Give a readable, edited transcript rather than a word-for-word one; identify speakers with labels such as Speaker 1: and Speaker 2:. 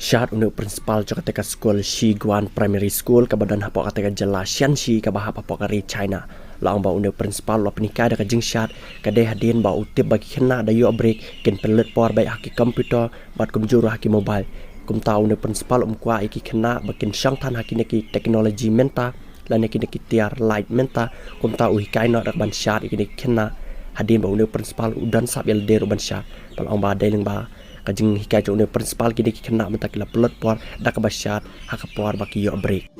Speaker 1: Syat untuk principal jo kateka school Shi Guan Primary School kabadan hapok kateka jala Xianxi kabah hapok kari China. Laong ba untuk principal lo penikah deka jing syat kadai hadin ba utip bagi kena da yo break ken pelet por bai haki komputer bat kumjuru haki mobile. Kum tahu untuk principal kwa iki kena bakin syangtan haki neki teknologi menta lan neki neki tiar light menta kum tahu hikai no dak ban syat iki neki kena hadin ba untuk principal udan sab yel der ban syat. Laong ba dailing ba kajing hikai jo ne principal kini kena mentak la pelot por dak basyat hak por baki yo break.